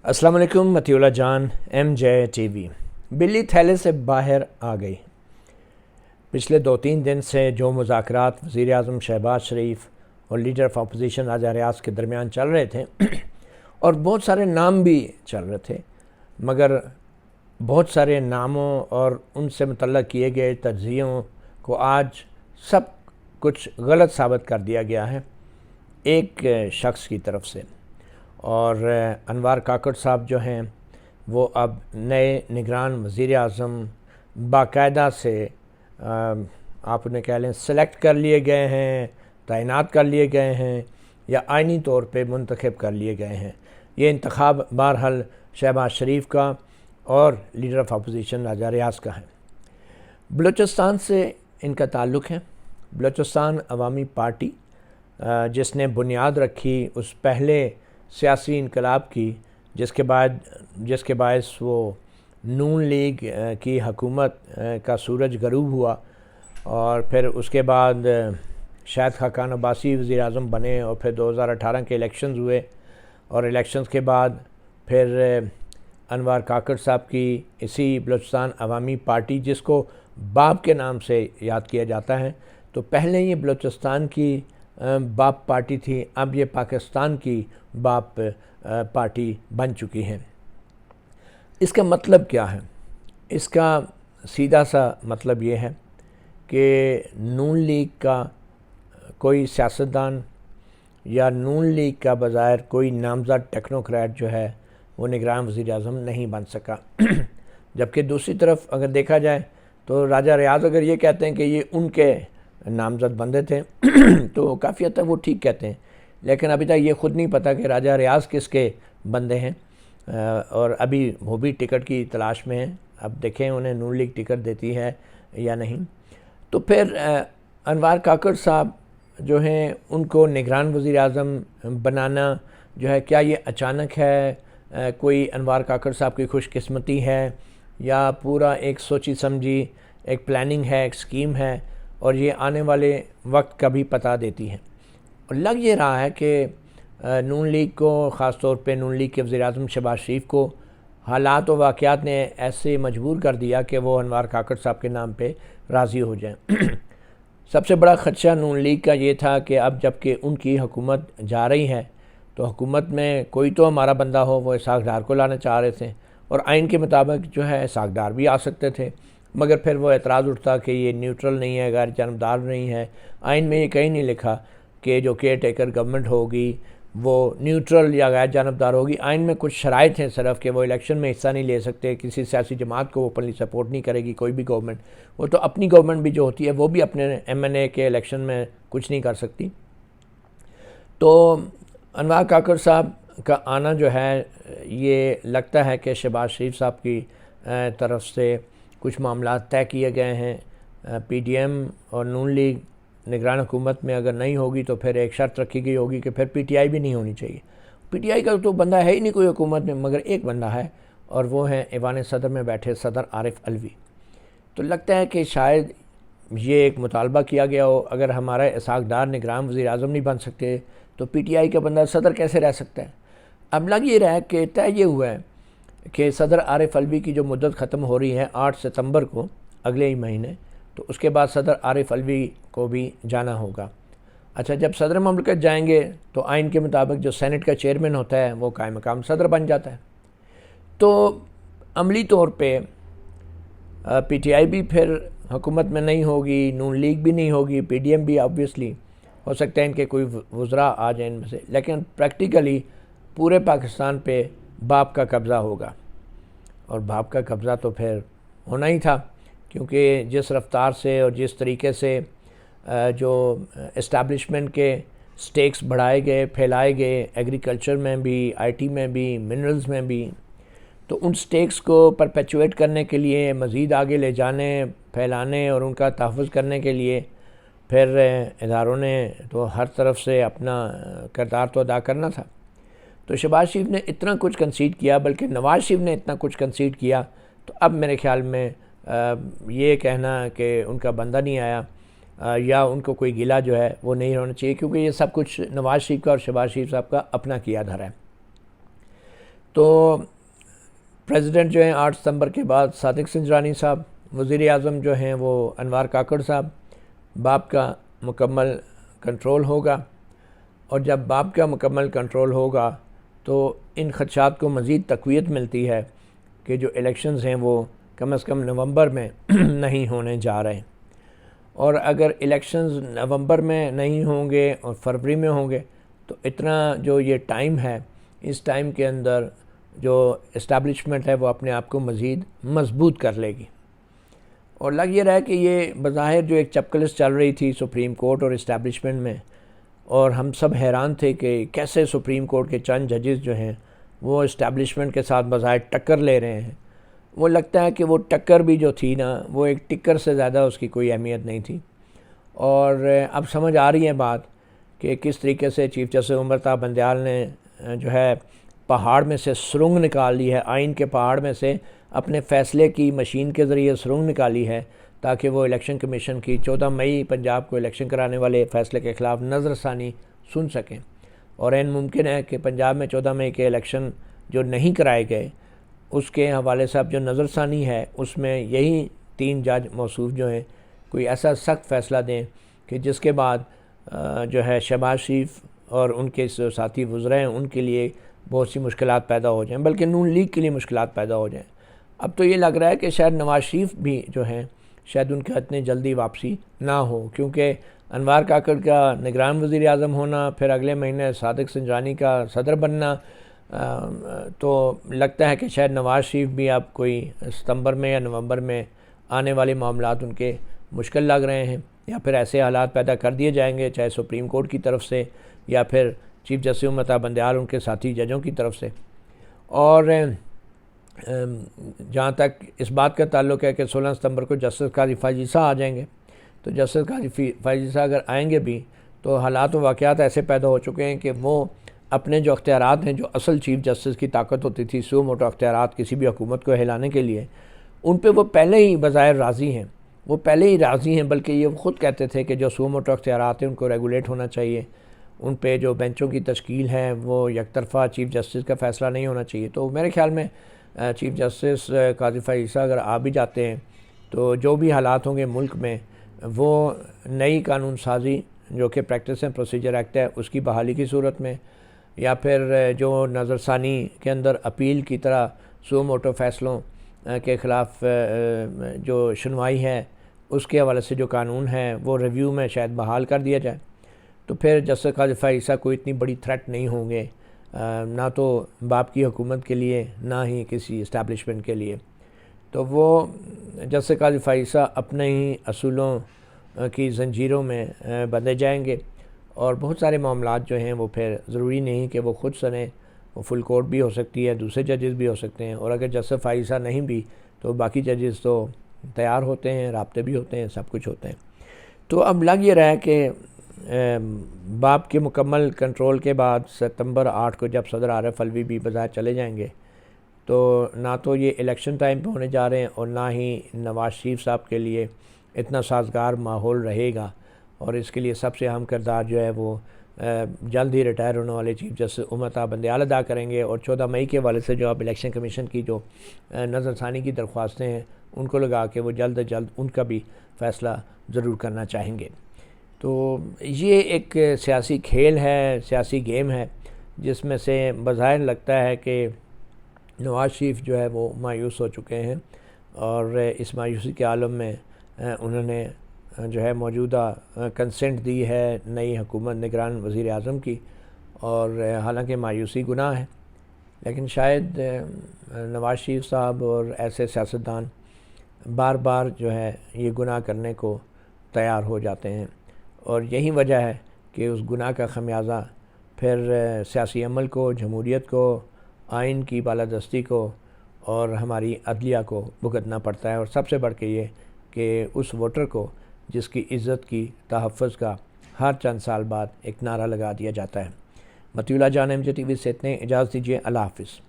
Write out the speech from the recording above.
السلام علیکم، متی اللہ جان، ایم جے ٹی وی۔ بلی تھیلے سے باہر آ گئی۔ پچھلے 2-3 دن سے جو مذاکرات وزیر اعظم شہباز شریف اور لیڈر آف اپوزیشن راجہ ریاض کے درمیان چل رہے تھے اور بہت سارے نام بھی چل رہے تھے، مگر بہت سارے ناموں اور ان سے متعلق کیے گئے تجزیوں کو آج سب کچھ غلط ثابت کر دیا گیا ہے ایک شخص کی طرف سے۔ اور انوار کاکڑ صاحب جو ہیں وہ اب نئے نگران وزیر اعظم باقاعدہ سے آپ انہیں کہہ لیں سلیکٹ کر لیے گئے ہیں، تعینات کر لیے گئے ہیں یا آئینی طور پہ منتخب کر لیے گئے ہیں۔ یہ انتخاب بہرحال شہباز شریف کا اور لیڈر آف اپوزیشن راجہ ریاض کا ہے۔ بلوچستان سے ان کا تعلق ہے۔ بلوچستان عوامی پارٹی جس نے بنیاد رکھی اس پہلے سیاسی انقلاب کی، جس کے باعث وہ نون لیگ کی حکومت کا سورج غروب ہوا، اور پھر اس کے بعد شاہد خاقان عباسی وزیر اعظم بنے، اور پھر 2018 کے الیکشنز ہوئے، اور الیکشنز کے بعد پھر انوار کاکڑ صاحب کی اسی بلوچستان عوامی پارٹی، جس کو باپ کے نام سے یاد کیا جاتا ہے، تو پہلے یہ بلوچستان کی باپ پارٹی تھی، اب یہ پاکستان کی باپ پارٹی بن چکی ہے۔ اس کا مطلب کیا ہے؟ اس کا سیدھا سا مطلب یہ ہے کہ نون لیگ کا کوئی سیاستدان یا نون لیگ کا بظاہر کوئی نامزد ٹیکنوکریٹ جو ہے وہ نگران وزیر اعظم نہیں بن سکا۔ جبکہ دوسری طرف اگر دیکھا جائے تو راجہ ریاض اگر یہ کہتے ہیں کہ یہ ان کے نامزد بندے تھے تو کافی حد تک وہ ٹھیک کہتے ہیں، لیکن ابھی تک یہ خود نہیں پتہ کہ راجہ ریاض کس کے بندے ہیں، اور ابھی وہ بھی ٹکٹ کی تلاش میں ہیں۔ اب دیکھیں انہیں نون لیگ ٹکٹ دیتی ہے یا نہیں۔ تو پھر انوار کاکڑ صاحب جو ہیں ان کو نگران وزیر اعظم بنانا جو ہے، کیا یہ اچانک ہے؟ کوئی انوار کاکڑ صاحب کی خوش قسمتی ہے، یا پورا ایک سوچی سمجھی ایک پلاننگ ہے، ایک سکیم ہے، اور یہ آنے والے وقت کا بھی پتہ دیتی ہے؟ اور لگ یہ رہا ہے کہ نون لیگ کو، خاص طور پہ نون لیگ کے وزیر اعظم شہباز شریف کو حالات و واقعات نے ایسے مجبور کر دیا کہ وہ انوار کاکڑ صاحب کے نام پہ راضی ہو جائیں۔ سب سے بڑا خدشہ نون لیگ کا یہ تھا کہ اب جب کہ ان کی حکومت جا رہی ہے تو حکومت میں کوئی تو ہمارا بندہ ہو۔ وہ اسحاق ڈار کو لانا چاہ رہے تھے، اور آئین کے مطابق جو ہے اسحاق ڈار بھی آ سکتے تھے، مگر پھر وہ اعتراض اٹھتا کہ یہ نیوٹرل نہیں ہے، غیر جانبدار نہیں ہے۔ آئین میں یہ کہیں نہیں لکھا کہ جو کیئر ٹیکر گورنمنٹ ہوگی وہ نیوٹرل یا غیر جانبدار ہوگی۔ آئین میں کچھ شرائط ہیں صرف کہ وہ الیکشن میں حصہ نہیں لے سکتے، کسی سیاسی جماعت کو اوپنلی سپورٹ نہیں کرے گی کوئی بھی گورنمنٹ، وہ تو اپنی گورنمنٹ بھی جو ہوتی ہے وہ بھی اپنے ایم این اے کے الیکشن میں کچھ نہیں کر سکتی۔ تو انوار کاکڑ صاحب کا آنا جو ہے یہ لگتا ہے کہ شہباز شریف صاحب کی طرف سے کچھ معاملات طے کیے گئے ہیں۔ پی ڈی ایم اور نون لیگ نگران حکومت میں اگر نہیں ہوگی تو پھر ایک شرط رکھی گئی ہوگی کہ پھر پی ٹی آئی بھی نہیں ہونی چاہیے۔ پی ٹی آئی کا تو بندہ ہے ہی نہیں کوئی حکومت میں، مگر ایک بندہ ہے، اور وہ ہے ایوان صدر میں بیٹھے صدر عارف علوی۔ تو لگتا ہے کہ شاید یہ ایک مطالبہ کیا گیا ہو، اگر ہمارا اسحاق ڈار نگران وزیر اعظم نہیں بن سکتے تو پی ٹی آئی کا بندہ صدر کیسے رہ سکتا ہے؟ اب لگ یہ رہا ہے کہ طے یہ ہوا ہے کہ صدر عارف علوی کی جو مدت ختم ہو رہی ہے 8 ستمبر کو اگلے ہی مہینے، تو اس کے بعد صدر عارف علوی کو بھی جانا ہوگا۔ اچھا، جب صدر مملکت جائیں گے تو آئین کے مطابق جو سینٹ کا چیئرمین ہوتا ہے وہ قائم مقام صدر بن جاتا ہے۔ تو عملی طور پہ پی ٹی آئی بھی پھر حکومت میں نہیں ہوگی، نون لیگ بھی نہیں ہوگی، پی ڈی ایم بھی آبویسلی ہو سکتا ہے ان کے کوئی وزراء آ جائیں ان میں سے، لیکن پریکٹیکلی پورے پاکستان پہ باپ کا قبضہ ہوگا، اور باپ کا قبضہ تو پھر ہونا ہی تھا، کیونکہ جس رفتار سے اور جس طریقے سے جو اسٹیبلشمنٹ کے سٹیکس بڑھائے گئے، پھیلائے گئے، ایگریکلچر میں بھی، آئی ٹی میں بھی، منرلز میں بھی، تو ان سٹیکس کو پرپیچویٹ کرنے کے لیے، مزید آگے لے جانے، پھیلانے اور ان کا تحفظ کرنے کے لیے پھر اداروں نے تو ہر طرف سے اپنا کردار تو ادا کرنا تھا۔ تو شہباز شریف نے اتنا کچھ کنسیڈ کیا، بلکہ نواز شریف نے اتنا کچھ کنسیڈ کیا، تو اب میرے خیال میں یہ کہنا کہ ان کا بندہ نہیں آیا یا ان کو کوئی گلہ جو ہے وہ نہیں ہونا چاہیے، کیونکہ یہ سب کچھ نواز شریف کا اور شہباز شریف صاحب کا اپنا کیا دھرا ہے۔ تو پریزیڈنٹ جو ہیں 8 ستمبر کے بعد صادق سنجرانی صاحب، وزیر اعظم جو ہیں وہ انوار کاکڑ صاحب، باپ کا مکمل کنٹرول ہوگا، اور جب باپ کا مکمل کنٹرول ہوگا تو ان خدشات کو مزید تقویت ملتی ہے کہ جو الیکشنز ہیں وہ کم از کم نومبر میں نہیں ہونے جا رہے ہیں، اور اگر الیکشنز نومبر میں نہیں ہوں گے اور فروری میں ہوں گے تو اتنا جو یہ ٹائم ہے، اس ٹائم کے اندر جو اسٹیبلشمنٹ ہے وہ اپنے آپ کو مزید مضبوط کر لے گی۔ اور لگ یہ رہا ہے کہ یہ بظاہر جو ایک چپکلس چل رہی تھی سپریم کورٹ اور اسٹیبلشمنٹ میں، اور ہم سب حیران تھے کہ کیسے سپریم کورٹ کے چند ججز جو ہیں وہ اسٹیبلشمنٹ کے ساتھ بظاہر ٹکر لے رہے ہیں، وہ لگتا ہے کہ وہ ٹکر بھی جو تھی نا وہ ایک ٹکر سے زیادہ اس کی کوئی اہمیت نہیں تھی۔ اور اب سمجھ آ رہی ہے بات کہ کس طریقے سے چیف جسٹس امرتا بندیال نے جو ہے پہاڑ میں سے سرنگ نکال لی ہے، آئین کے پہاڑ میں سے اپنے فیصلے کی مشین کے ذریعے سرنگ نکالی ہے تاکہ وہ الیکشن کمیشن کی 14 مئی پنجاب کو الیکشن کرانے والے فیصلے کے خلاف نظر ثانی سن سکیں، اور این ممکن ہے کہ پنجاب میں 14 مئی کے الیکشن جو نہیں کرائے گئے اس کے حوالے سے اب جو نظر ثانی ہے اس میں یہی 3 جج موصوف جو ہیں کوئی ایسا سخت فیصلہ دیں کہ جس کے بعد جو ہے شہباز شریف اور ان کے ساتھی وزراء ہیں ان کے لیے بہت سی مشکلات پیدا ہو جائیں، بلکہ نون لیگ کے لیے مشکلات پیدا ہو جائیں۔ اب تو یہ لگ رہا ہے کہ شاید نواز شریف بھی جو ہیں شاید ان کے اتنے جلدی واپسی نہ ہو، کیونکہ انوار کاکڑ کا نگران وزیر اعظم ہونا، پھر اگلے مہینے صادق سنجرانی کا صدر بننا، تو لگتا ہے کہ شاید نواز شریف بھی اب کوئی ستمبر میں یا نومبر میں آنے والے معاملات ان کے مشکل لگ رہے ہیں، یا پھر ایسے حالات پیدا کر دیے جائیں گے چاہے سپریم کورٹ کی طرف سے یا پھر چیف جسٹس امرتا بندیال ان کے ساتھی ججوں کی طرف سے۔ اور جہاں تک اس بات کا تعلق ہے کہ 16 ستمبر کو جسٹس قاضی فائز عیسیٰ آ جائیں گے، تو جسٹس قاضی فائز عیسیٰ اگر آئیں گے بھی تو حالات و واقعات ایسے پیدا ہو چکے ہیں کہ وہ اپنے جو اختیارات ہیں، جو اصل چیف جسٹس کی طاقت ہوتی تھی، سو موٹو اختیارات کسی بھی حکومت کو ہلانے کے لیے، ان پہ وہ پہلے ہی بظاہر راضی ہیں، بلکہ یہ خود کہتے تھے کہ جو سو موٹو اختیارات ہیں ان کو ریگولیٹ ہونا چاہیے، ان پہ جو بینچوں کی تشکیل ہے وہ یک طرفہ چیف جسٹس کا فیصلہ نہیں ہونا چاہیے۔ تو میرے خیال میں چیف جسٹس قاضی فائز عیسیٰ اگر آ بھی جاتے ہیں تو جو بھی حالات ہوں گے ملک میں، وہ نئی قانون سازی جو کہ پریکٹس اینڈ پروسیجر ایکٹ ہے اس کی بحالی کی صورت میں، یا پھر جو نظر ثانی کے اندر اپیل کی طرح سو موٹو فیصلوں کے خلاف جو سنوائی ہے اس کے حوالے سے جو قانون ہے وہ ریویو میں شاید بحال کر دیا جائے، تو پھر جسٹس قاضی فائز عیسیٰ کوئی اتنی بڑی تھریٹ نہیں ہوں گے، نہ تو باپ کی حکومت کے لیے نہ ہی کسی اسٹیبلشمنٹ کے لیے۔ تو وہ جسٹس قاضی فائز عیسیٰ اپنے ہی اصولوں کی زنجیروں میں بندھے جائیں گے، اور بہت سارے معاملات جو ہیں وہ پھر ضروری نہیں کہ وہ خود سنیں، وہ فل کورٹ بھی ہو سکتی ہے، دوسرے ججز بھی ہو سکتے ہیں، اور اگر جسٹس فائز عیسیٰ نہیں بھی تو باقی ججز تو تیار ہوتے ہیں، رابطے بھی ہوتے ہیں، سب کچھ ہوتے ہیں۔ تو اب لگ یہ رہا ہے کہ باپ کے مکمل کنٹرول کے بعد ستمبر 8 کو جب صدر عارف علوی بھی بظاہر چلے جائیں گے تو نہ تو یہ الیکشن ٹائم پہ ہونے جا رہے ہیں اور نہ ہی نواز شریف صاحب کے لیے اتنا سازگار ماحول رہے گا، اور اس کے لیے سب سے اہم کردار جو ہے وہ جلد ہی ریٹائر ہونے والے چیف جسٹس امرتا بندیال ادا کریں گے، اور 14 مئی کے حوالے سے جو اب الیکشن کمیشن کی جو نظر ثانی کی درخواستیں ہیں ان کو لگا کے وہ جلد از جلد ان کا بھی فیصلہ ضرور کرنا چاہیں گے۔ تو یہ ایک سیاسی کھیل ہے، سیاسی گیم ہے، جس میں سے بظاہر لگتا ہے کہ نواز شریف جو ہے وہ مایوس ہو چکے ہیں، اور اس مایوسی کے عالم میں انہوں نے جو ہے موجودہ کنسنٹ دی ہے نئی حکومت نگران وزیر اعظم کی، اور حالانکہ مایوسی گناہ ہے، لیکن شاید نواز شریف صاحب اور ایسے سیاستدان بار بار جو ہے یہ گناہ کرنے کو تیار ہو جاتے ہیں، اور یہی وجہ ہے کہ اس گناہ کا خمیازہ پھر سیاسی عمل کو، جمہوریت کو، آئین کی بالادستی کو اور ہماری عدلیہ کو بھگتنا پڑتا ہے، اور سب سے بڑھ کے یہ کہ اس ووٹر کو جس کی عزت کی تحفظ کا ہر چند سال بعد ایک نعرہ لگا دیا جاتا ہے۔ مطیع اللہ جان MJ TV سے اتنے، اجازت دیجیے، اللہ حافظ۔